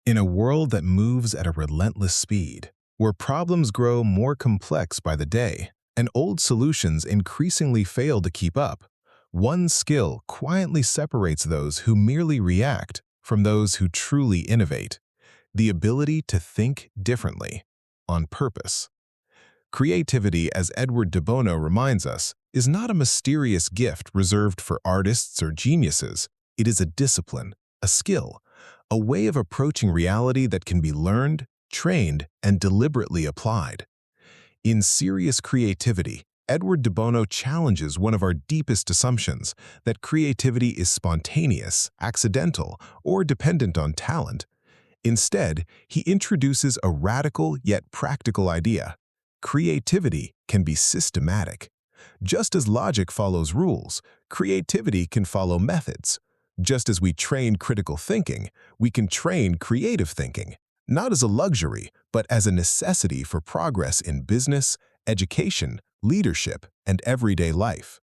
In a world that moves at a relentless speed, where problems grow more complex by the day and old solutions increasingly fail to keep up, one skill quietly separates those who merely react from those who truly innovate: the ability to think differently, on purpose. Creativity, as Edward de Bono reminds us, is not a mysterious gift reserved for artists or geniuses. It is a discipline, a skill, a way of approaching reality that can be learned, trained, and deliberately applied. In Serious Creativity, Edward de Bono challenges one of our deepest assumptions, that creativity is spontaneous, accidental, or dependent on talent. Instead, he introduces a radical yet practical idea: creativity can be systematic. Just as logic follows rules, creativity can follow methods. Just as we train critical thinking, we can train creative thinking, not as a luxury, but as a necessity for progress in business, education, leadership, and everyday life.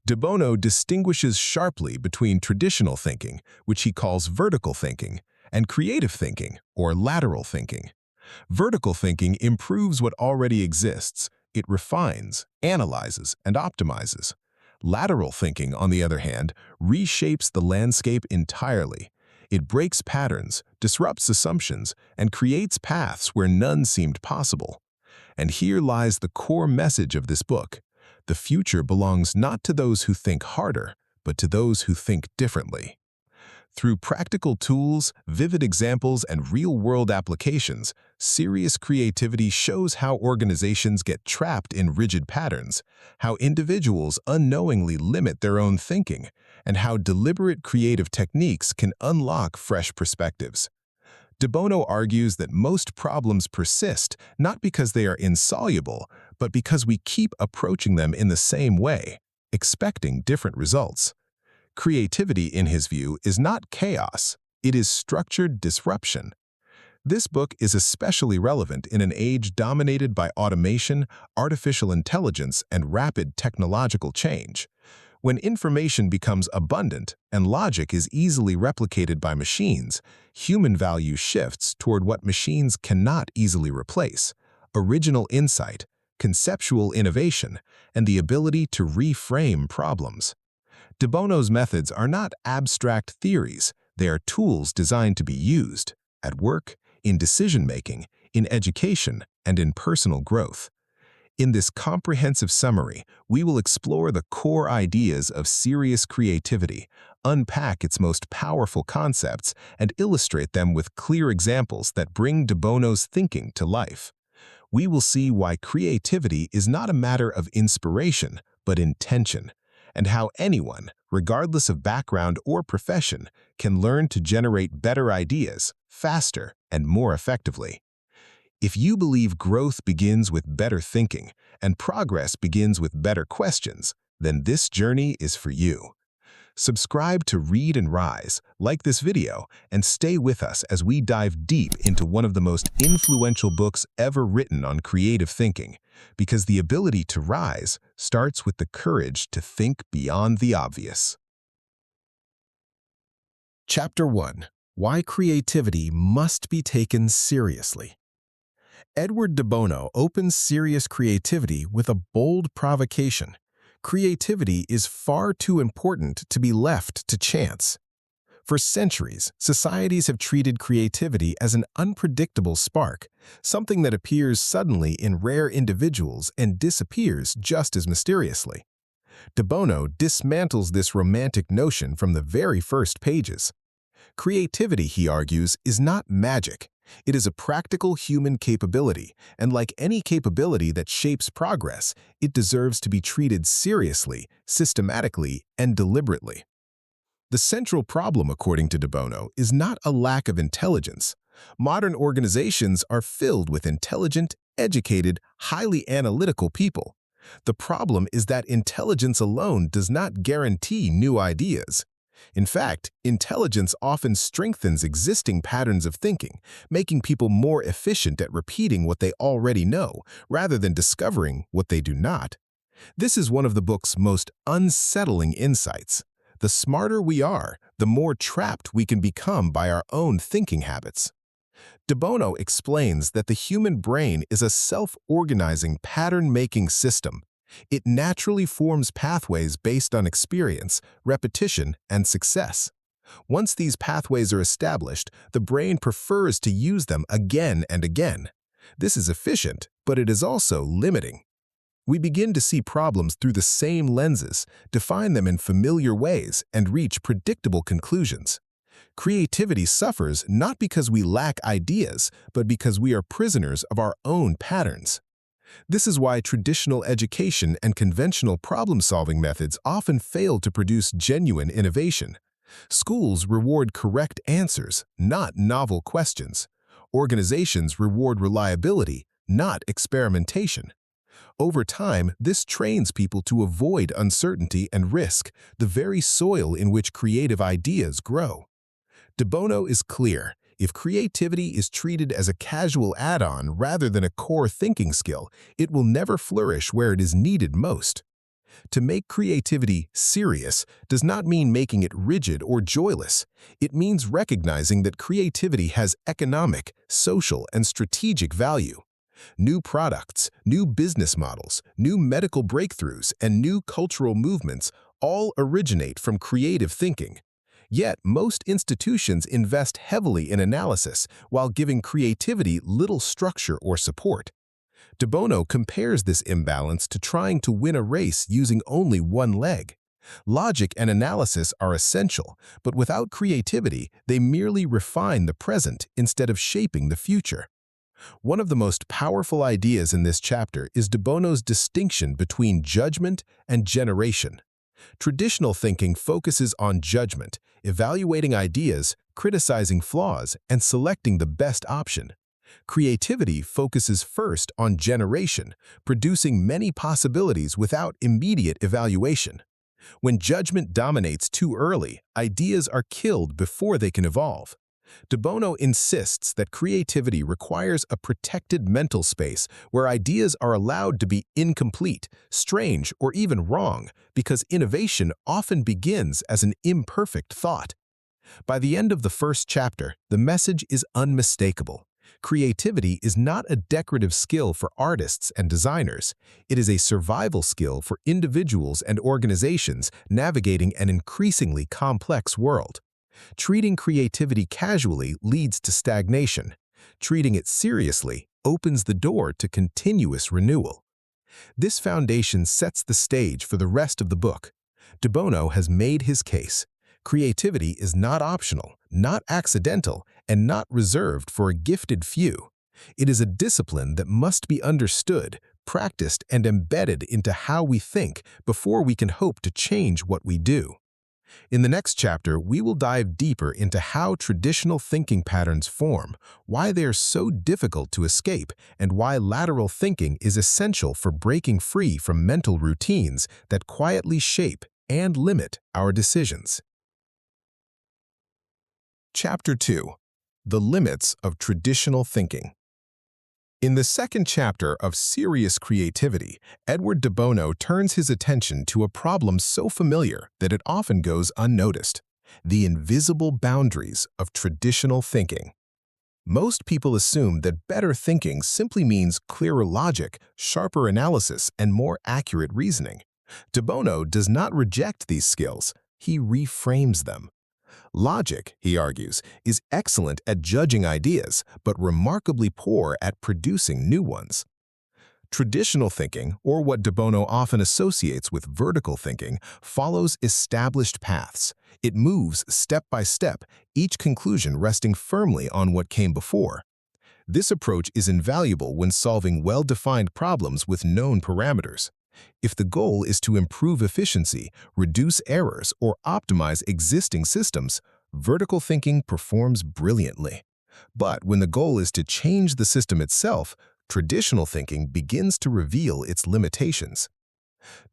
De Bono distinguishes sharply between traditional thinking, which he calls vertical thinking, and creative thinking, or lateral thinking. Vertical thinking improves what already exists. It refines, analyzes, and optimizes. Lateral thinking, on the other hand, reshapes the landscape entirely. It breaks patterns, disrupts assumptions, and creates paths where none seemed possible. And here lies the core message of this book: the future belongs not to those who think harder, but to those who think differently. Through practical tools, vivid examples, and real-world applications, Serious Creativity shows how organizations get trapped in rigid patterns, how individuals unknowingly limit their own thinking, and how deliberate creative techniques can unlock fresh perspectives. De Bono argues that most problems persist not because they are insoluble, but because we keep approaching them in the same way, expecting different results. Creativity, in his view, is not chaos, it is structured disruption. This book is especially relevant in an age dominated by automation, artificial intelligence, and rapid technological change. When information becomes abundant and logic is easily replicated by machines, human value shifts toward what machines cannot easily replace: original insight, conceptual innovation, and the ability to reframe problems. De Bono's methods are not abstract theories, they are tools designed to be used at work, in decision-making, in education, and in personal growth. In this comprehensive summary, we will explore the core ideas of Serious Creativity, unpack its most powerful concepts, and illustrate them with clear examples that bring De Bono's thinking to life. We will see why creativity is not a matter of inspiration, but intention, and how anyone, regardless of background or profession, can learn to generate better ideas faster and more effectively. If you believe growth begins with better thinking and progress begins with better questions, then this journey is for you. Subscribe to Read and Rise, like this video, and stay with us as we dive deep into one of the most influential books ever written on creative thinking, because the ability to rise starts with the courage to think beyond the obvious. Chapter 1: Why Creativity Must Be Taken Seriously. Edward de Bono opens Serious Creativity with a bold provocation: creativity is far too important to be left to chance. For centuries, societies have treated creativity as an unpredictable spark, something that appears suddenly in rare individuals and disappears just as mysteriously. De Bono dismantles this romantic notion from the very first pages. Creativity, he argues, is not magic. It is a practical human capability, and like any capability that shapes progress, it deserves to be treated seriously, systematically, and deliberately. The central problem, according to de Bono, is not a lack of intelligence. Modern organizations are filled with intelligent, educated, highly analytical people. The problem is that intelligence alone does not guarantee new ideas. In fact, intelligence often strengthens existing patterns of thinking, making people more efficient at repeating what they already know, rather than discovering what they do not. This is one of the book's most unsettling insights. The smarter we are, the more trapped we can become by our own thinking habits. De Bono explains that the human brain is a self-organizing pattern-making system. It naturally forms pathways based on experience, repetition, and success. Once these pathways are established, the brain prefers to use them again and again. This is efficient, but it is also limiting. We begin to see problems through the same lenses, define them in familiar ways, and reach predictable conclusions. Creativity suffers not because we lack ideas, but because we are prisoners of our own patterns. This is why traditional education and conventional problem-solving methods often fail to produce genuine innovation. Schools reward correct answers, not novel questions. Organizations reward reliability, not experimentation. Over time, this trains people to avoid uncertainty and risk, the very soil in which creative ideas grow. De Bono is clear. If creativity is treated as a casual add-on rather than a core thinking skill, it will never flourish where it is needed most. To make creativity serious does not mean making it rigid or joyless. It means recognizing that creativity has economic, social, and strategic value. New products, new business models, new medical breakthroughs, and new cultural movements all originate from creative thinking. Yet, most institutions invest heavily in analysis while giving creativity little structure or support. De Bono compares this imbalance to trying to win a race using only one leg. Logic and analysis are essential, but without creativity, they merely refine the present instead of shaping the future. One of the most powerful ideas in this chapter is De Bono's distinction between judgment and generation. Traditional thinking focuses on judgment, evaluating ideas, criticizing flaws, and selecting the best option. Creativity focuses first on generation, producing many possibilities without immediate evaluation. When judgment dominates too early, ideas are killed before they can evolve. De Bono insists that creativity requires a protected mental space where ideas are allowed to be incomplete, strange, or even wrong, because innovation often begins as an imperfect thought. By the end of the first chapter, the message is unmistakable. Creativity is not a decorative skill for artists and designers. It is a survival skill for individuals and organizations navigating an increasingly complex world. Treating creativity casually leads to stagnation. Treating it seriously opens the door to continuous renewal. This foundation sets the stage for the rest of the book. De Bono has made his case. Creativity is not optional, not accidental, and not reserved for a gifted few. It is a discipline that must be understood, practiced, and embedded into how we think before we can hope to change what we do. In the next chapter, we will dive deeper into how traditional thinking patterns form, why they are so difficult to escape, and why lateral thinking is essential for breaking free from mental routines that quietly shape and limit our decisions. Chapter 2. The Limits of Traditional Thinking. In the second chapter of Serious Creativity, Edward de Bono turns his attention to a problem so familiar that it often goes unnoticed: the invisible boundaries of traditional thinking. Most people assume that better thinking simply means clearer logic, sharper analysis, and more accurate reasoning. De Bono does not reject these skills, he reframes them. Logic, he argues, is excellent at judging ideas, but remarkably poor at producing new ones. Traditional thinking, or what de Bono often associates with vertical thinking, follows established paths. It moves step by step, each conclusion resting firmly on what came before. This approach is invaluable when solving well-defined problems with known parameters. If the goal is to improve efficiency, reduce errors, or optimize existing systems, vertical thinking performs brilliantly. But when the goal is to change the system itself, traditional thinking begins to reveal its limitations.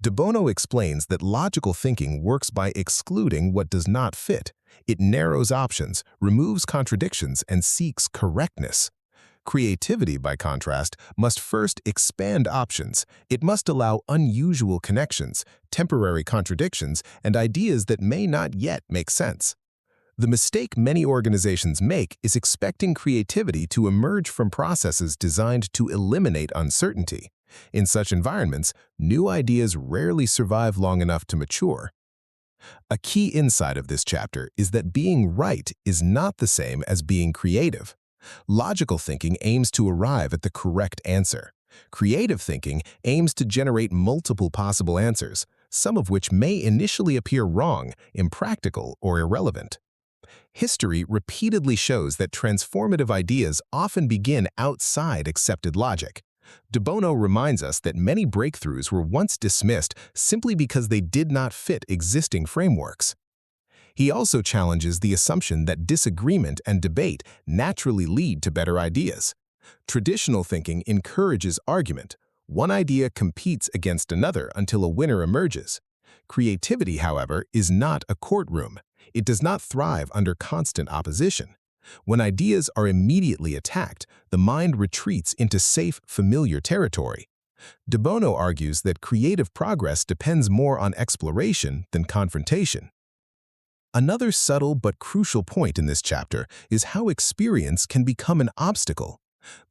De Bono explains that logical thinking works by excluding what does not fit. It narrows options, removes contradictions, and seeks correctness. Creativity, by contrast, must first expand options. It must allow unusual connections, temporary contradictions, and ideas that may not yet make sense. The mistake many organizations make is expecting creativity to emerge from processes designed to eliminate uncertainty. In such environments, new ideas rarely survive long enough to mature. A key insight of this chapter is that being right is not the same as being creative. Logical thinking aims to arrive at the correct answer. Creative thinking aims to generate multiple possible answers, some of which may initially appear wrong, impractical, or irrelevant. History repeatedly shows that transformative ideas often begin outside accepted logic. De Bono reminds us that many breakthroughs were once dismissed simply because they did not fit existing frameworks. He also challenges the assumption that disagreement and debate naturally lead to better ideas. Traditional thinking encourages argument. One idea competes against another until a winner emerges. Creativity, however, is not a courtroom. It does not thrive under constant opposition. When ideas are immediately attacked, the mind retreats into safe, familiar territory. De Bono argues that creative progress depends more on exploration than confrontation. Another subtle but crucial point in this chapter is how experience can become an obstacle.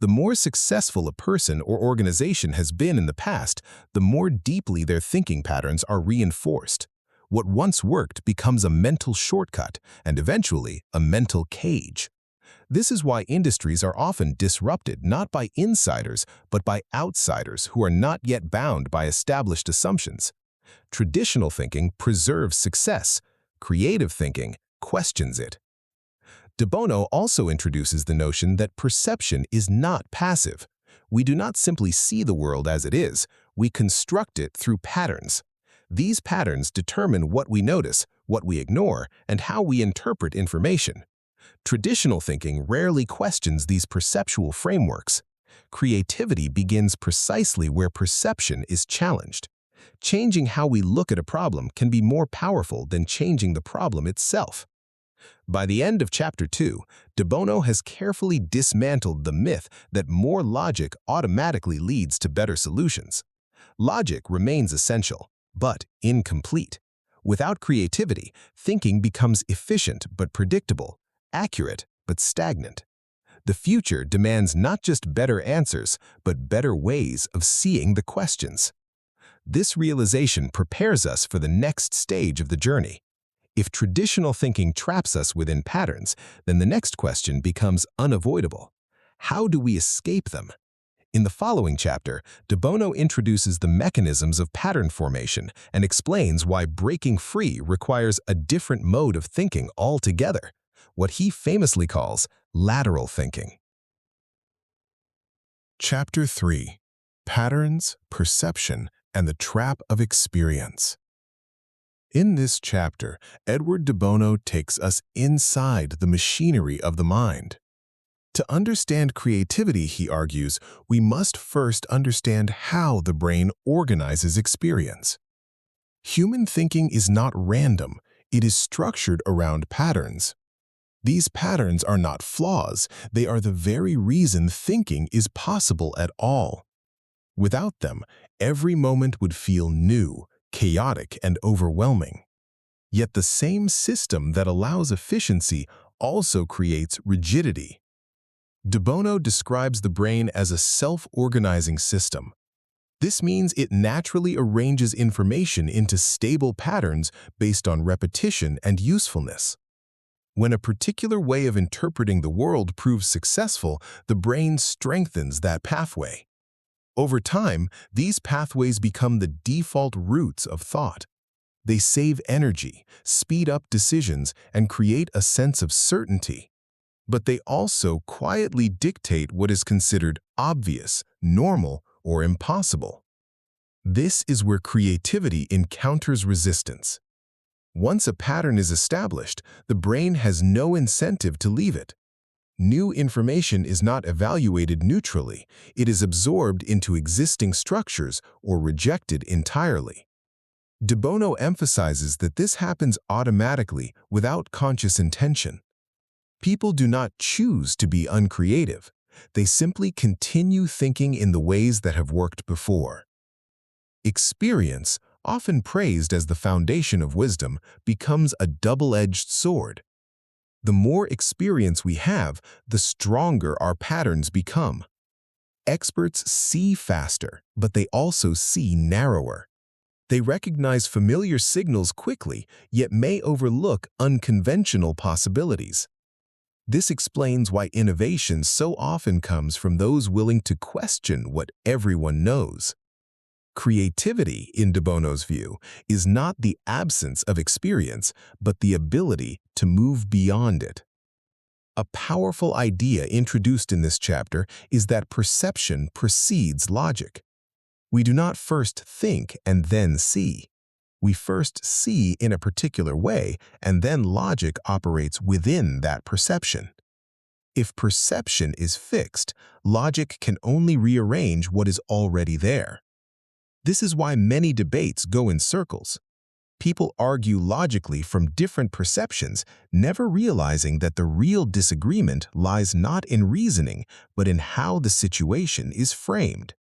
The more successful a person or organization has been in the past, the more deeply their thinking patterns are reinforced. What once worked becomes a mental shortcut and eventually a mental cage. This is why industries are often disrupted not by insiders but by outsiders who are not yet bound by established assumptions. Traditional thinking preserves success. Creative thinking questions it. De Bono also introduces the notion that perception is not passive. We do not simply see the world as it is, we construct it through patterns. These patterns determine what we notice, what we ignore, and how we interpret information. Traditional thinking rarely questions these perceptual frameworks. Creativity begins precisely where perception is challenged. Changing how we look at a problem can be more powerful than changing the problem itself. By the end of Chapter 2, De Bono has carefully dismantled the myth that more logic automatically leads to better solutions. Logic remains essential, but incomplete. Without creativity, thinking becomes efficient but predictable, accurate but stagnant. The future demands not just better answers, but better ways of seeing the questions. This realization prepares us for the next stage of the journey. If traditional thinking traps us within patterns, then the next question becomes unavoidable. How do we escape them? In the following chapter, De Bono introduces the mechanisms of pattern formation and explains why breaking free requires a different mode of thinking altogether, what he famously calls lateral thinking. Chapter 3: Patterns, Perception, and the Trap of Experience. In this chapter, Edward de Bono takes us inside the machinery of the mind. To understand creativity, he argues, we must first understand how the brain organizes experience. Human thinking is not random, it is structured around patterns. These patterns are not flaws, they are the very reason thinking is possible at all. Without them, every moment would feel new, chaotic, and overwhelming. Yet the same system that allows efficiency also creates rigidity. De Bono describes the brain as a self-organizing system. This means it naturally arranges information into stable patterns based on repetition and usefulness. When a particular way of interpreting the world proves successful, the brain strengthens that pathway. Over time, these pathways become the default routes of thought. They save energy, speed up decisions, and create a sense of certainty. But they also quietly dictate what is considered obvious, normal, or impossible. This is where creativity encounters resistance. Once a pattern is established, the brain has no incentive to leave it. New information is not evaluated neutrally, it is absorbed into existing structures or rejected entirely. De Bono emphasizes that this happens automatically without conscious intention. People do not choose to be uncreative, they simply continue thinking in the ways that have worked before. Experience, often praised as the foundation of wisdom, becomes a double-edged sword. The more experience we have, the stronger our patterns become. Experts see faster, but they also see narrower. They recognize familiar signals quickly, yet may overlook unconventional possibilities. This explains why innovation so often comes from those willing to question what everyone knows. Creativity, in de Bono's view, is not the absence of experience, but the ability to move beyond it. A powerful idea introduced in this chapter is that perception precedes logic. We do not first think and then see. We first see in a particular way, and then logic operates within that perception. If perception is fixed, logic can only rearrange what is already there. This is why many debates go in circles. People argue logically from different perceptions, never realizing that the real disagreement lies not in reasoning, but in how the situation is framed.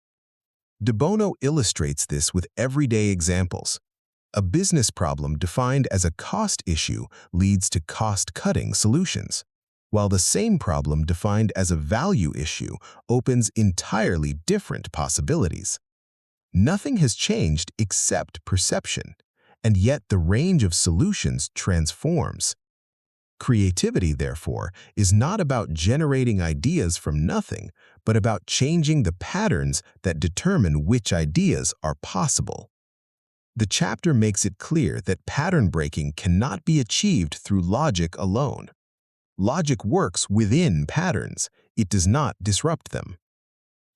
De Bono illustrates this with everyday examples. A business problem defined as a cost issue leads to cost-cutting solutions, while the same problem defined as a value issue opens entirely different possibilities. Nothing has changed except perception, and yet the range of solutions transforms. Creativity, therefore, is not about generating ideas from nothing, but about changing the patterns that determine which ideas are possible. The chapter makes it clear that pattern breaking cannot be achieved through logic alone. Logic works within patterns, it does not disrupt them.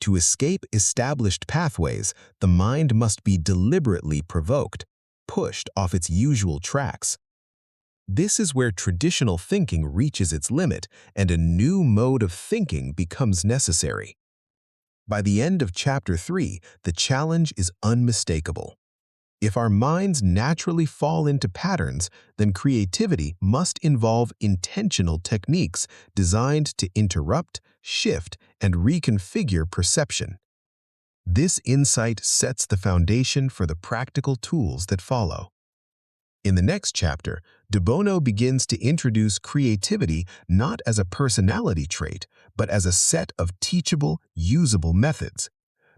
To escape established pathways, the mind must be deliberately provoked, pushed off its usual tracks. This is where traditional thinking reaches its limit and a new mode of thinking becomes necessary. By the end of Chapter 3, the challenge is unmistakable. If our minds naturally fall into patterns, then creativity must involve intentional techniques designed to interrupt, shift, and reconfigure perception. This insight sets the foundation for the practical tools that follow. In the next chapter, de Bono begins to introduce creativity not as a personality trait, but as a set of teachable, usable methods.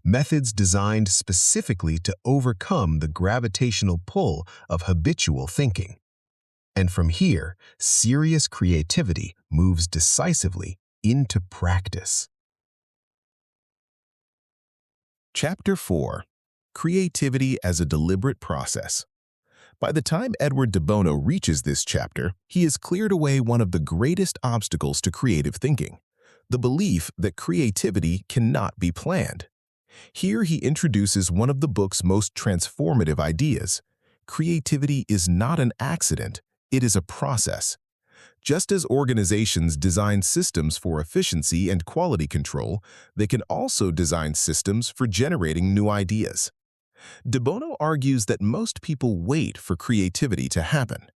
Methods designed specifically to overcome the gravitational pull of habitual thinking. And from here, serious creativity moves decisively into practice. Chapter 4. Creativity as a Deliberate Process. By the time Edward de Bono reaches this chapter, he has cleared away one of the greatest obstacles to creative thinking, the belief that creativity cannot be planned. Here he introduces one of the book's most transformative ideas. Creativity is not an accident, it is a process. Just as organizations design systems for efficiency and quality control, they can also design systems for generating new ideas. De Bono argues that most people wait for creativity to happen.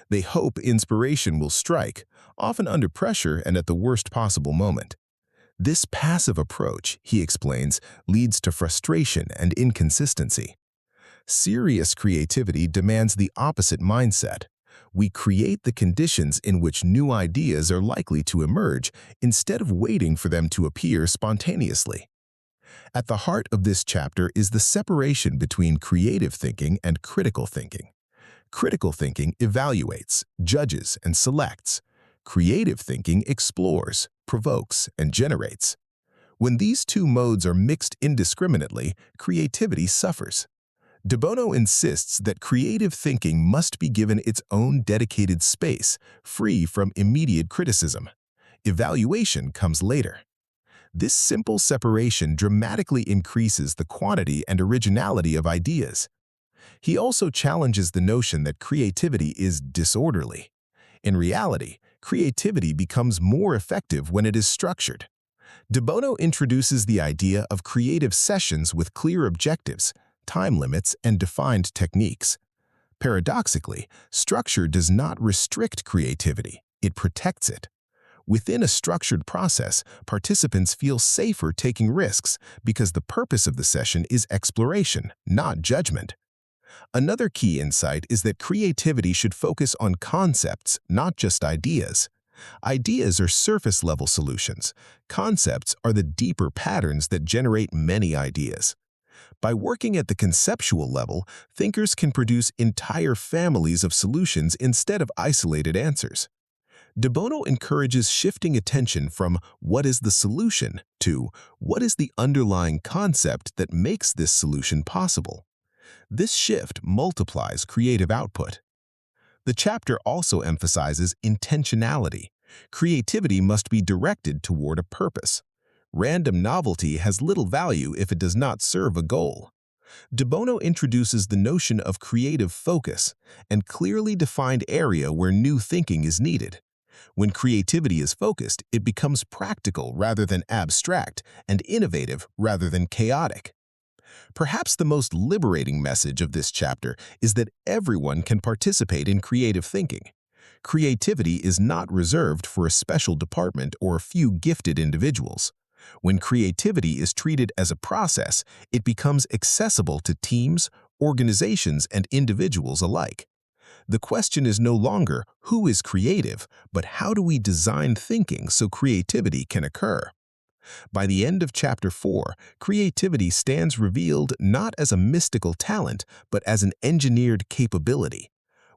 They hope inspiration will strike, often under pressure and at the worst possible moment. This passive approach, he explains, leads to frustration and inconsistency. Serious creativity demands the opposite mindset. We create the conditions in which new ideas are likely to emerge instead of waiting for them to appear spontaneously. At the heart of this chapter is the separation between creative thinking and critical thinking. Critical thinking evaluates, judges, and selects. Creative thinking explores, provokes, and generates. When these two modes are mixed indiscriminately, creativity suffers. De Bono insists that creative thinking must be given its own dedicated space, free from immediate criticism. Evaluation comes later. This simple separation dramatically increases the quantity and originality of ideas. He also challenges the notion that creativity is disorderly. In reality, creativity becomes more effective when it is structured. De Bono introduces the idea of creative sessions with clear objectives, time limits, and defined techniques. Paradoxically, structure does not restrict creativity, it protects it. Within a structured process, participants feel safer taking risks because the purpose of the session is exploration, not judgment. Another key insight is that creativity should focus on concepts, not just ideas. Ideas are surface-level solutions. Concepts are the deeper patterns that generate many ideas. By working at the conceptual level, thinkers can produce entire families of solutions instead of isolated answers. De Bono encourages shifting attention from what is the solution to what is the underlying concept that makes this solution possible. This shift multiplies creative output. The chapter also emphasizes intentionality. Creativity must be directed toward a purpose. Random novelty has little value if it does not serve a goal. De Bono introduces the notion of creative focus and clearly defined area where new thinking is needed. When creativity is focused, it becomes practical rather than abstract and innovative rather than chaotic. Perhaps the most liberating message of this chapter is that everyone can participate in creative thinking. Creativity is not reserved for a special department or a few gifted individuals. When creativity is treated as a process, it becomes accessible to teams, organizations, and individuals alike. The question is no longer who is creative, but how do we design thinking so creativity can occur? By the end of Chapter 4, creativity stands revealed not as a mystical talent, but as an engineered capability.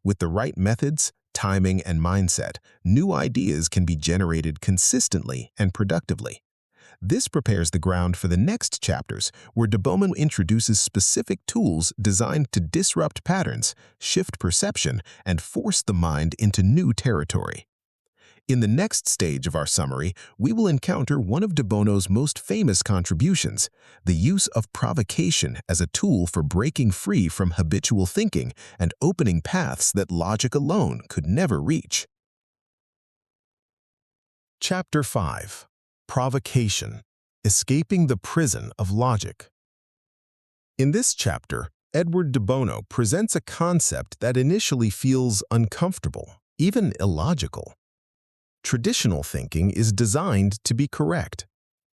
With the right methods, timing, and mindset, new ideas can be generated consistently and productively. This prepares the ground for the next chapters, where De Bono introduces specific tools designed to disrupt patterns, shift perception, and force the mind into new territory. In the next stage of our summary, we will encounter one of De Bono's most famous contributions, the use of provocation as a tool for breaking free from habitual thinking and opening paths that logic alone could never reach. Chapter 5. Provocation: Escaping the Prison of Logic. In this chapter, Edward de Bono presents a concept that initially feels uncomfortable, even illogical. Traditional thinking is designed to be correct.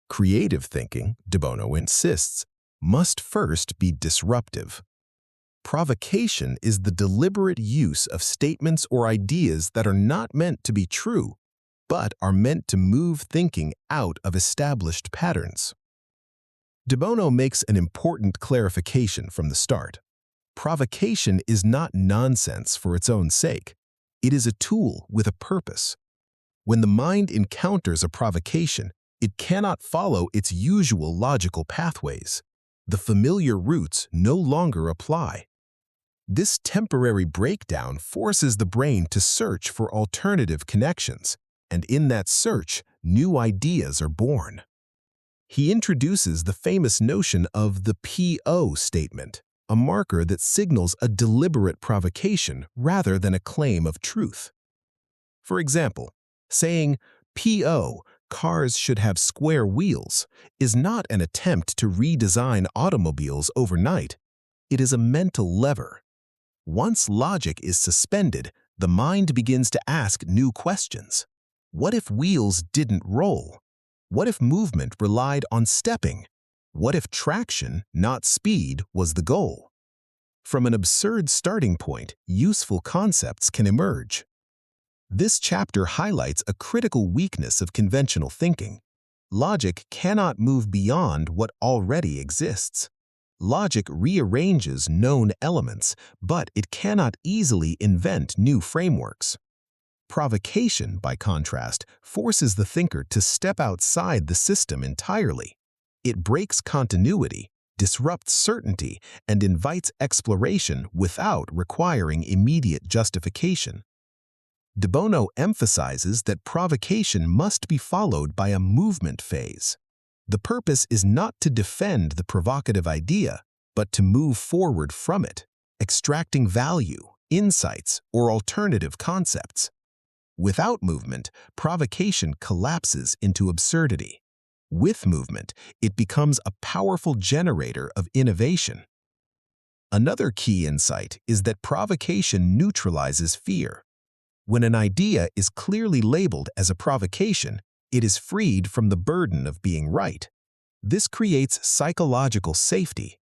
Creative thinking, de Bono insists, must first be disruptive. Provocation is the deliberate use of statements or ideas that are not meant to be true, but are meant to move thinking out of established patterns. De Bono makes an important clarification from the start. Provocation is not nonsense for its own sake. It is a tool with a purpose. When the mind encounters a provocation, it cannot follow its usual logical pathways. The familiar routes no longer apply. This temporary breakdown forces the brain to search for alternative connections, and in that search, new ideas are born. He introduces the famous notion of the PO statement, a marker that signals a deliberate provocation rather than a claim of truth. For example, saying, "PO, cars should have square wheels," is not an attempt to redesign automobiles overnight. It is a mental lever. Once logic is suspended, the mind begins to ask new questions. What if wheels didn't roll? What if movement relied on stepping? What if traction, not speed, was the goal? From an absurd starting point, useful concepts can emerge. This chapter highlights a critical weakness of conventional thinking. Logic cannot move beyond what already exists. Logic rearranges known elements, but it cannot easily invent new frameworks. Provocation, by contrast, forces the thinker to step outside the system entirely. It breaks continuity, disrupts certainty, and invites exploration without requiring immediate justification. De Bono emphasizes that provocation must be followed by a movement phase. The purpose is not to defend the provocative idea, but to move forward from it, extracting value, insights, or alternative concepts. Without movement, provocation collapses into absurdity. With movement, it becomes a powerful generator of innovation. Another key insight is that provocation neutralizes fear. When an idea is clearly labeled as a provocation, it is freed from the burden of being right. This creates psychological safety.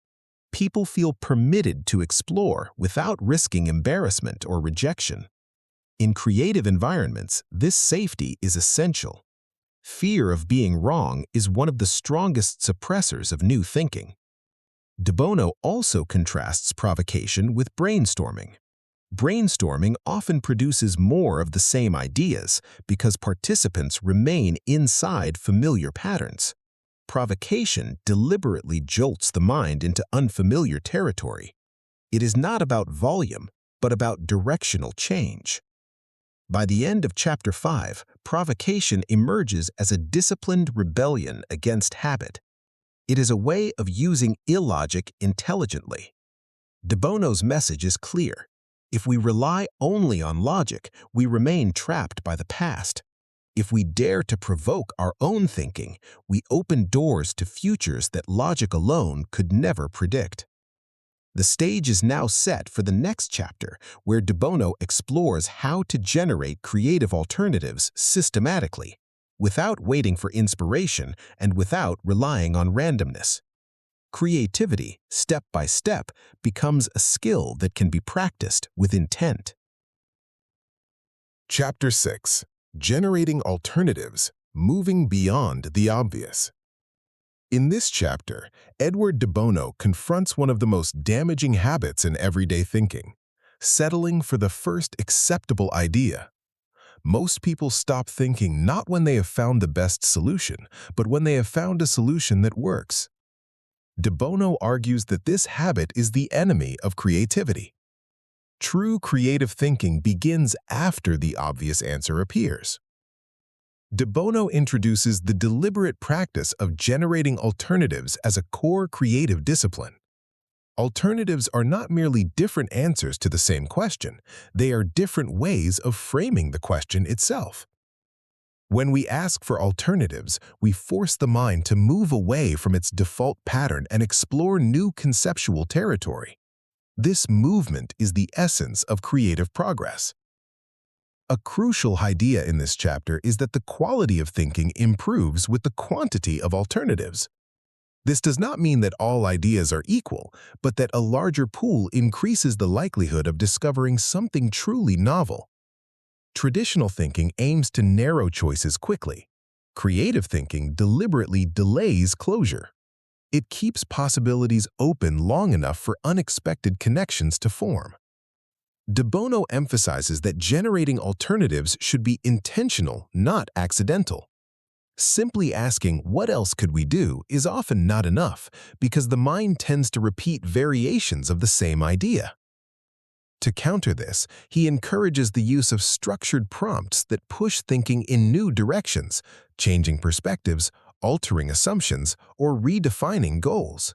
People feel permitted to explore without risking embarrassment or rejection. In creative environments, this safety is essential. Fear of being wrong is one of the strongest suppressors of new thinking. De Bono also contrasts provocation with brainstorming. Brainstorming often produces more of the same ideas because participants remain inside familiar patterns. Provocation deliberately jolts the mind into unfamiliar territory. It is not about volume, but about directional change. By the end of Chapter 5, provocation emerges as a disciplined rebellion against habit. It is a way of using illogic intelligently. De Bono's message is clear. If we rely only on logic, we remain trapped by the past. If we dare to provoke our own thinking, we open doors to futures that logic alone could never predict. The stage is now set for the next chapter, where De Bono explores how to generate creative alternatives systematically, without waiting for inspiration and without relying on randomness. Creativity, step by step, becomes a skill that can be practiced with intent. Chapter 6. Generating Alternatives, Moving Beyond the Obvious. In this chapter, Edward de Bono confronts one of the most damaging habits in everyday thinking: settling for the first acceptable idea. Most people stop thinking not when they have found the best solution, but when they have found a solution that works. De Bono argues that this habit is the enemy of creativity. True creative thinking begins after the obvious answer appears. De Bono introduces the deliberate practice of generating alternatives as a core creative discipline. Alternatives are not merely different answers to the same question, they are different ways of framing the question itself. When we ask for alternatives, we force the mind to move away from its default pattern and explore new conceptual territory. This movement is the essence of creative progress. A crucial idea in this chapter is that the quality of thinking improves with the quantity of alternatives. This does not mean that all ideas are equal, but that a larger pool increases the likelihood of discovering something truly novel. Traditional thinking aims to narrow choices quickly. Creative thinking deliberately delays closure. It keeps possibilities open long enough for unexpected connections to form. De Bono emphasizes that generating alternatives should be intentional, not accidental. Simply asking, "What else could we do?" is often not enough, because the mind tends to repeat variations of the same idea. To counter this, he encourages the use of structured prompts that push thinking in new directions, changing perspectives, altering assumptions, or redefining goals.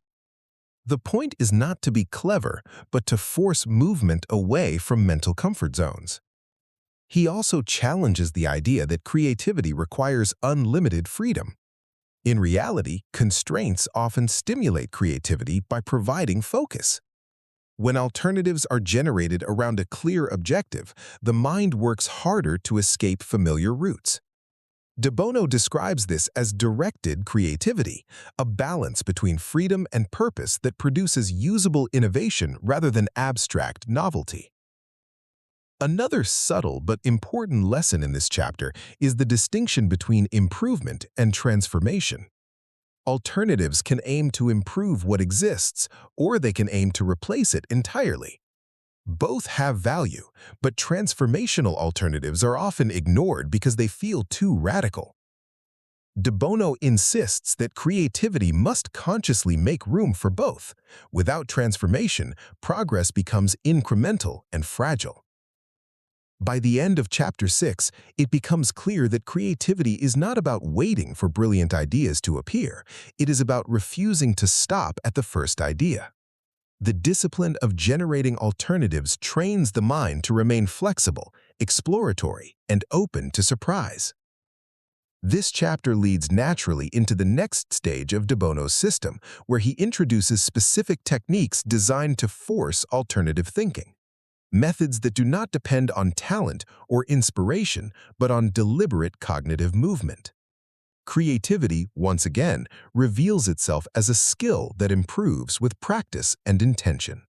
The point is not to be clever, but to force movement away from mental comfort zones. He also challenges the idea that creativity requires unlimited freedom. In reality, constraints often stimulate creativity by providing focus. When alternatives are generated around a clear objective, the mind works harder to escape familiar routes. De Bono describes this as directed creativity, a balance between freedom and purpose that produces usable innovation rather than abstract novelty. Another subtle but important lesson in this chapter is the distinction between improvement and transformation. Alternatives can aim to improve what exists, or they can aim to replace it entirely. Both have value, but transformational alternatives are often ignored because they feel too radical. De Bono insists that creativity must consciously make room for both. Without transformation, progress becomes incremental and fragile. By the end of Chapter 6, it becomes clear that creativity is not about waiting for brilliant ideas to appear. It is about refusing to stop at the first idea. The discipline of generating alternatives trains the mind to remain flexible, exploratory, and open to surprise. This chapter leads naturally into the next stage of De Bono's system, where he introduces specific techniques designed to force alternative thinking. Methods that do not depend on talent or inspiration, but on deliberate cognitive movement. Creativity, once again, reveals itself as a skill that improves with practice and intention.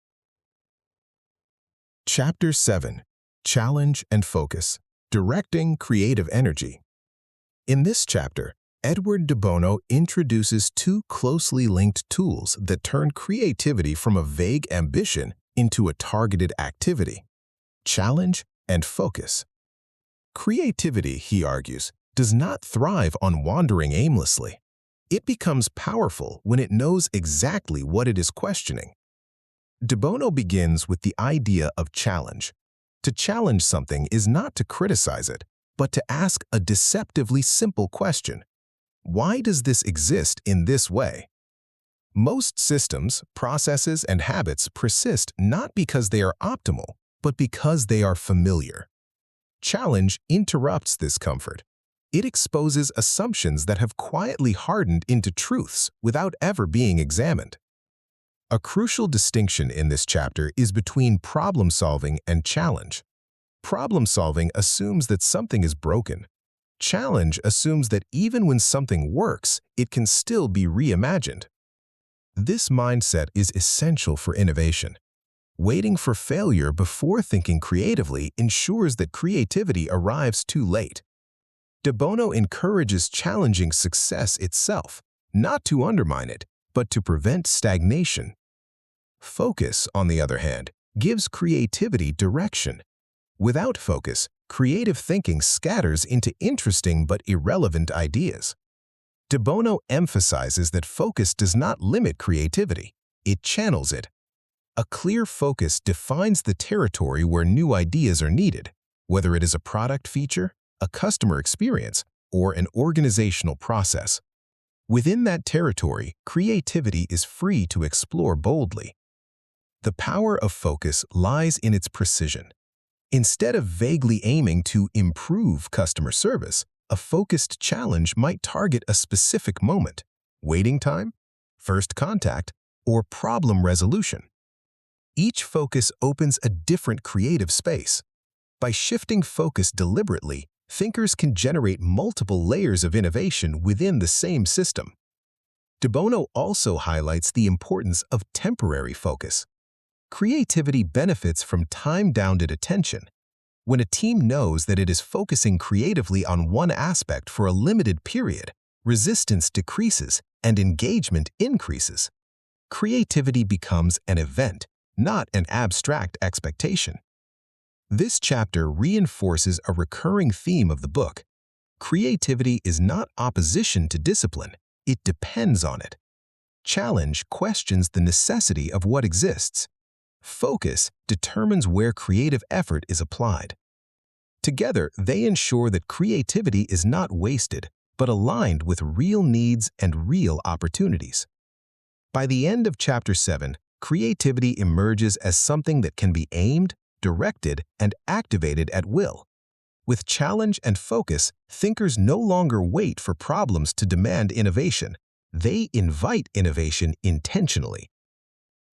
Chapter 7. Challenge and focus, directing creative energy. In this chapter, Edward de Bono introduces two closely linked tools that turn creativity from a vague ambition into a targeted activity: challenge and focus. Creativity, he argues, does not thrive on wandering aimlessly. It becomes powerful when it knows exactly what it is questioning. De Bono begins with the idea of challenge. To challenge something is not to criticize it, but to ask a deceptively simple question. Why does this exist in this way? Most systems, processes, and habits persist not because they are optimal, but because they are familiar. Challenge interrupts this comfort. It exposes assumptions that have quietly hardened into truths without ever being examined. A crucial distinction in this chapter is between problem-solving and challenge. Problem-solving assumes that something is broken. Challenge assumes that even when something works, it can still be reimagined. This mindset is essential for innovation. Waiting for failure before thinking creatively ensures that creativity arrives too late. De Bono encourages challenging success itself, not to undermine it, but to prevent stagnation. Focus, on the other hand, gives creativity direction. Without focus, creative thinking scatters into interesting but irrelevant ideas. De Bono emphasizes that focus does not limit creativity, it channels it. A clear focus defines the territory where new ideas are needed, whether it is a product feature, a customer experience, or an organizational process. Within that territory, creativity is free to explore boldly. The power of focus lies in its precision. Instead of vaguely aiming to improve customer service, a focused challenge might target a specific moment: waiting time, first contact, or problem resolution. Each focus opens a different creative space. By shifting focus deliberately, thinkers can generate multiple layers of innovation within the same system. De Bono also highlights the importance of temporary focus. Creativity benefits from time-bounded attention. When a team knows that it is focusing creatively on one aspect for a limited period, resistance decreases and engagement increases. Creativity becomes an event, not an abstract expectation. This chapter reinforces a recurring theme of the book. Creativity is not opposition to discipline, it depends on it. Challenge questions the necessity of what exists. Focus determines where creative effort is applied. Together, they ensure that creativity is not wasted, but aligned with real needs and real opportunities. By the end of Chapter 7, creativity emerges as something that can be aimed, directed, and activated at will. With challenge and focus, thinkers no longer wait for problems to demand innovation. They invite innovation intentionally.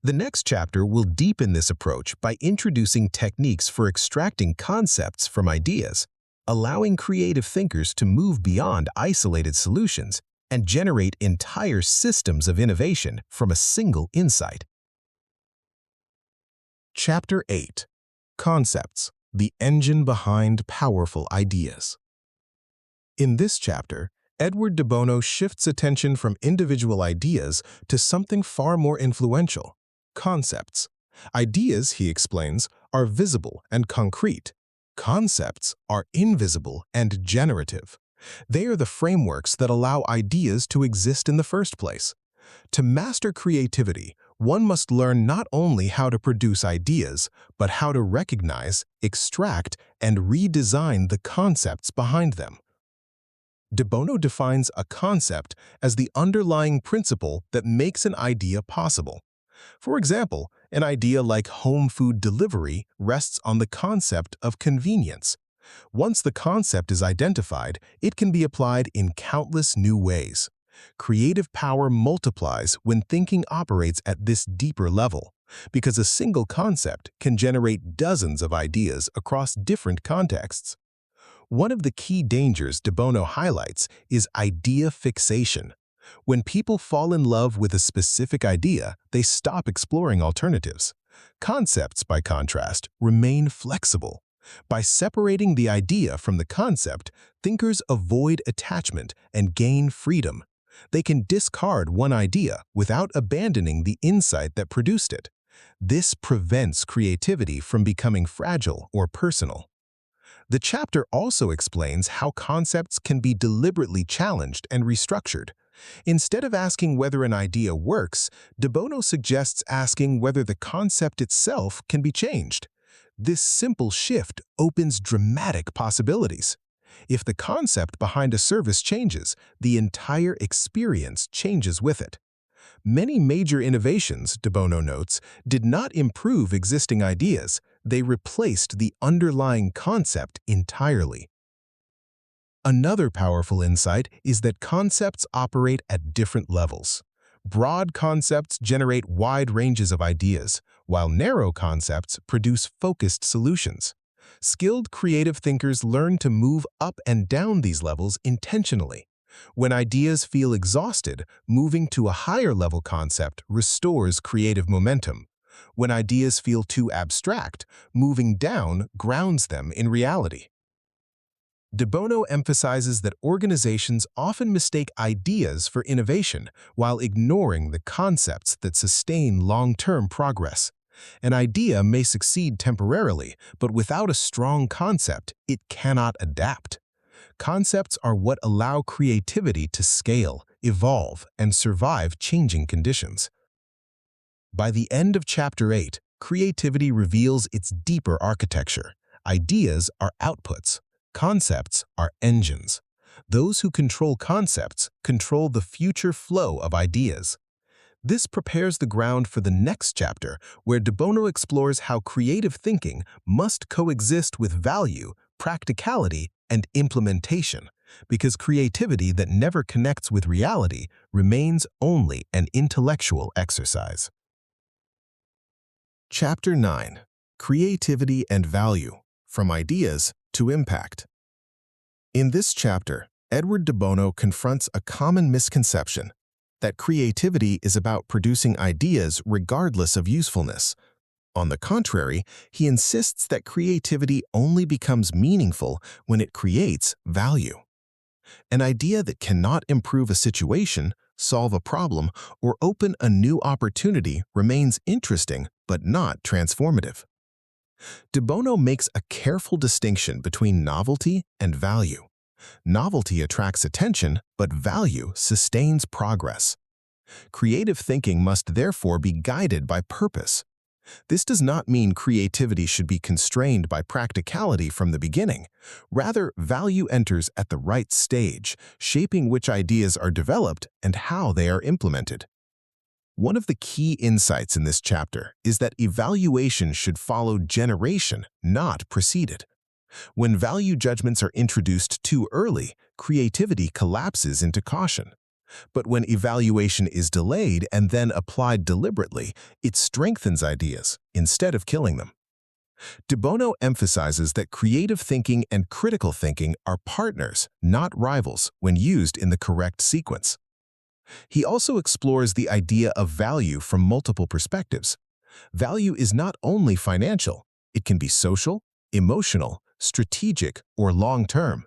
The next chapter will deepen this approach by introducing techniques for extracting concepts from ideas, allowing creative thinkers to move beyond isolated solutions and generate entire systems of innovation from a single insight. Chapter 8: Concepts, the engine behind powerful ideas. In this chapter, Edward de Bono shifts attention from individual ideas to something far more influential: concepts. Ideas, he explains, are visible and concrete. Concepts are invisible and generative. They are the frameworks that allow ideas to exist in the first place. To master creativity, one must learn not only how to produce ideas, but how to recognize, extract, and redesign the concepts behind them. De Bono defines a concept as the underlying principle that makes an idea possible. For example, an idea like home food delivery rests on the concept of convenience. Once the concept is identified, it can be applied in countless new ways. Creative power multiplies when thinking operates at this deeper level, because a single concept can generate dozens of ideas across different contexts. One of the key dangers de Bono highlights is idea fixation. When people fall in love with a specific idea, they stop exploring alternatives. Concepts, by contrast, remain flexible. By separating the idea from the concept, thinkers avoid attachment and gain freedom. They can discard one idea without abandoning the insight that produced it. This prevents creativity from becoming fragile or personal. The chapter also explains how concepts can be deliberately challenged and restructured. Instead of asking whether an idea works, de Bono suggests asking whether the concept itself can be changed. This simple shift opens dramatic possibilities. If the concept behind a service changes, the entire experience changes with it. Many major innovations, de Bono notes, did not improve existing ideas, they replaced the underlying concept entirely. Another powerful insight is that concepts operate at different levels. Broad concepts generate wide ranges of ideas, while narrow concepts produce focused solutions. Skilled creative thinkers learn to move up and down these levels intentionally. When ideas feel exhausted, moving to a higher-level concept restores creative momentum. When ideas feel too abstract, moving down grounds them in reality. De Bono emphasizes that organizations often mistake ideas for innovation while ignoring the concepts that sustain long-term progress. An idea may succeed temporarily, but without a strong concept, it cannot adapt. Concepts are what allow creativity to scale, evolve, and survive changing conditions. By the end of Chapter 8, creativity reveals its deeper architecture. Ideas are outputs. Concepts are engines. Those who control concepts control the future flow of ideas. This prepares the ground for the next chapter, where de Bono explores how creative thinking must coexist with value, practicality, and implementation, because creativity that never connects with reality remains only an intellectual exercise. Chapter 9: Creativity and Value, From Ideas to Impact. In this chapter, Edward de Bono confronts a common misconception that creativity is about producing ideas regardless of usefulness. On the contrary, he insists that creativity only becomes meaningful when it creates value. An idea that cannot improve a situation, solve a problem, or open a new opportunity remains interesting but not transformative. De Bono makes a careful distinction between novelty and value. Novelty attracts attention, but value sustains progress. Creative thinking must therefore be guided by purpose. This does not mean creativity should be constrained by practicality from the beginning. Rather, value enters at the right stage, shaping which ideas are developed and how they are implemented. One of the key insights in this chapter is that evaluation should follow generation, not precede it. When value judgments are introduced too early, creativity collapses into caution. But when evaluation is delayed and then applied deliberately, it strengthens ideas instead of killing them. De Bono emphasizes that creative thinking and critical thinking are partners, not rivals, when used in the correct sequence. He also explores the idea of value from multiple perspectives. Value is not only financial, it can be social, emotional, strategic, or long-term.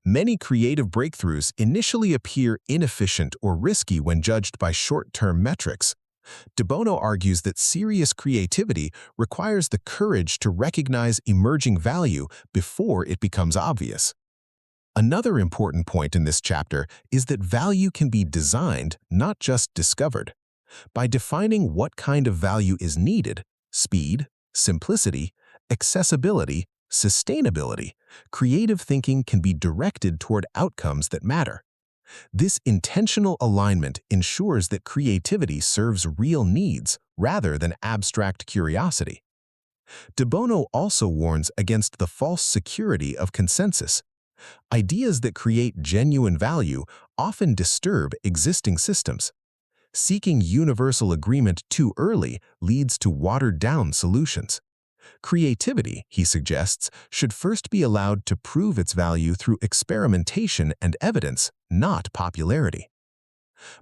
Many creative breakthroughs initially appear inefficient or risky when judged by short-term metrics. De Bono argues that serious creativity requires the courage to recognize emerging value before it becomes obvious. Another important point in this chapter is that value can be designed, not just discovered. By defining what kind of value is needed, speed, simplicity, accessibility, sustainability, creative thinking can be directed toward outcomes that matter. This intentional alignment ensures that creativity serves real needs rather than abstract curiosity. De Bono also warns against the false security of consensus. Ideas that create genuine value often disturb existing systems. Seeking universal agreement too early leads to watered-down solutions. Creativity, he suggests, should first be allowed to prove its value through experimentation and evidence, not popularity.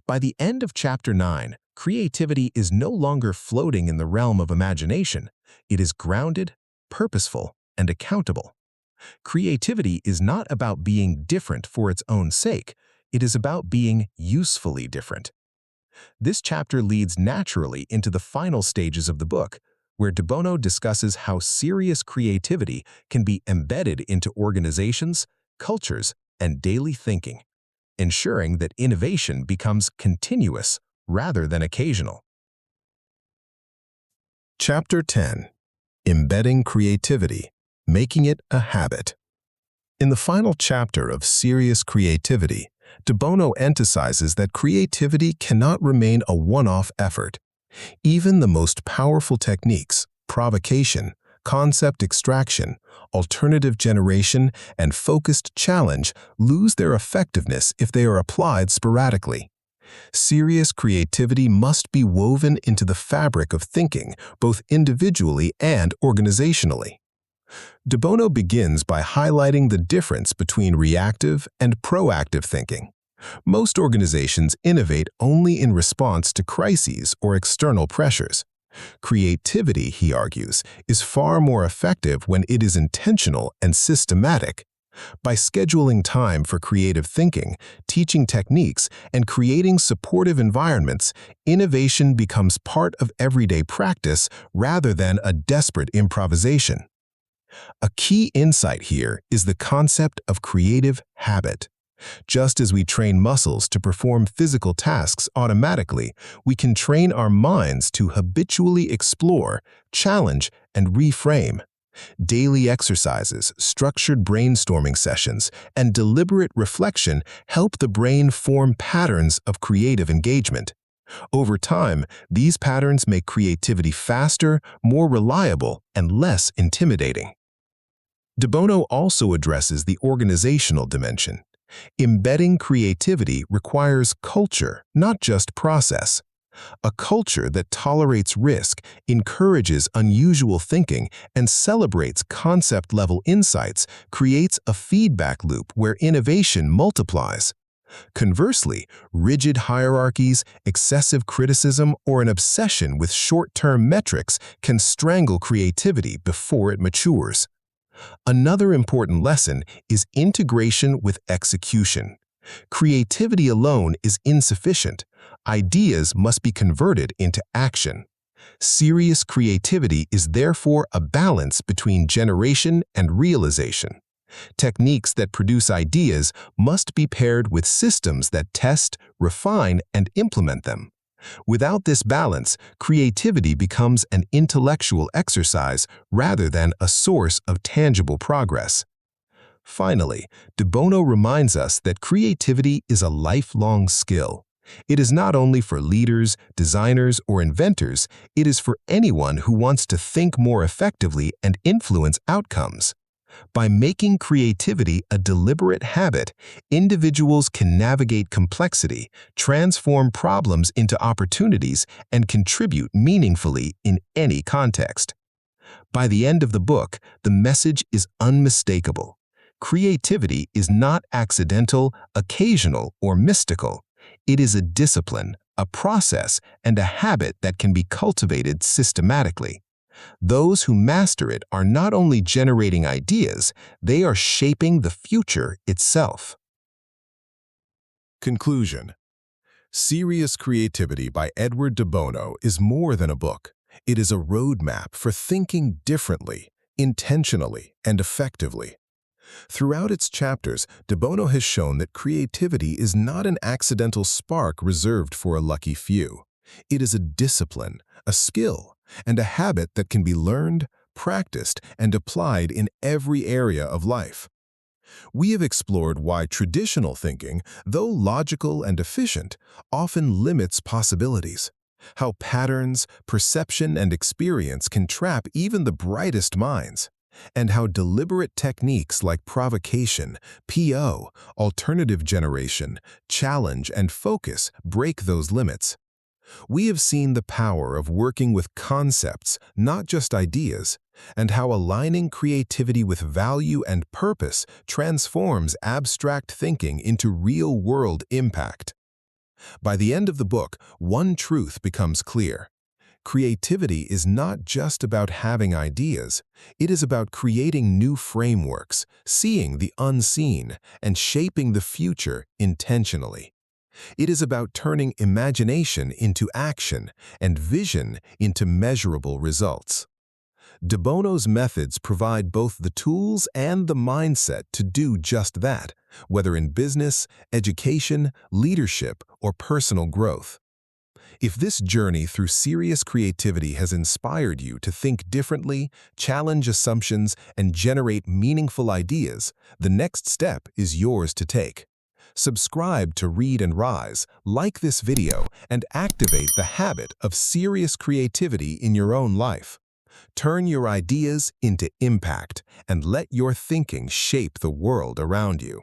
By the end of Chapter 9, creativity is no longer floating in the realm of imagination. It is grounded, purposeful, and accountable. Creativity is not about being different for its own sake. It is about being usefully different. This chapter leads naturally into the final stages of the book, where de Bono discusses how serious creativity can be embedded into organizations, cultures, and daily thinking, ensuring that innovation becomes continuous rather than occasional. Chapter 10. Embedding Creativity, Making It a Habit. In the final chapter of Serious Creativity, de Bono emphasizes that creativity cannot remain a one-off effort. Even the most powerful techniques, provocation, concept extraction, alternative generation, and focused challenge, lose their effectiveness if they are applied sporadically. Serious creativity must be woven into the fabric of thinking, both individually and organizationally. De Bono begins by highlighting the difference between reactive and proactive thinking. Most organizations innovate only in response to crises or external pressures. Creativity, he argues, is far more effective when it is intentional and systematic. By scheduling time for creative thinking, teaching techniques, and creating supportive environments, innovation becomes part of everyday practice rather than a desperate improvisation. A key insight here is the concept of creative habit. Just as we train muscles to perform physical tasks automatically, we can train our minds to habitually explore, challenge, and reframe. Daily exercises, structured brainstorming sessions, and deliberate reflection help the brain form patterns of creative engagement. Over time, these patterns make creativity faster, more reliable, and less intimidating. De Bono also addresses the organizational dimension. Embedding creativity requires culture, not just process. A culture that tolerates risk, encourages unusual thinking, and celebrates concept-level insights creates a feedback loop where innovation multiplies. Conversely, rigid hierarchies, excessive criticism, or an obsession with short-term metrics can strangle creativity before it matures. Another important lesson is integration with execution. Creativity alone is insufficient. Ideas must be converted into action. Serious creativity is therefore a balance between generation and realization. Techniques that produce ideas must be paired with systems that test, refine, and implement them. Without this balance, creativity becomes an intellectual exercise rather than a source of tangible progress. Finally, de Bono reminds us that creativity is a lifelong skill. It is not only for leaders, designers, or inventors, it is for anyone who wants to think more effectively and influence outcomes. By making creativity a deliberate habit, individuals can navigate complexity, transform problems into opportunities, and contribute meaningfully in any context. By the end of the book, the message is unmistakable. Creativity is not accidental, occasional, or mystical. It is a discipline, a process, and a habit that can be cultivated systematically. Those who master it are not only generating ideas, they are shaping the future itself. Conclusion. Serious Creativity by Edward de Bono is more than a book. It is a roadmap for thinking differently, intentionally, and effectively. Throughout its chapters, de Bono has shown that creativity is not an accidental spark reserved for a lucky few. It is a discipline, a skill, and a habit that can be learned, practiced, and applied in every area of life. We have explored why traditional thinking, though logical and efficient, often limits possibilities, how patterns, perception, and experience can trap even the brightest minds, and how deliberate techniques like provocation, PO, alternative generation, challenge, and focus break those limits. We have seen the power of working with concepts, not just ideas, and how aligning creativity with value and purpose transforms abstract thinking into real-world impact. By the end of the book, one truth becomes clear. Creativity is not just about having ideas, it is about creating new frameworks, seeing the unseen, and shaping the future intentionally. It is about turning imagination into action and vision into measurable results. De Bono's methods provide both the tools and the mindset to do just that, whether in business, education, leadership, or personal growth. If this journey through serious creativity has inspired you to think differently, challenge assumptions, and generate meaningful ideas, the next step is yours to take. Subscribe to Read and Rise, like this video, and activate the habit of serious creativity in your own life. Turn your ideas into impact and let your thinking shape the world around you.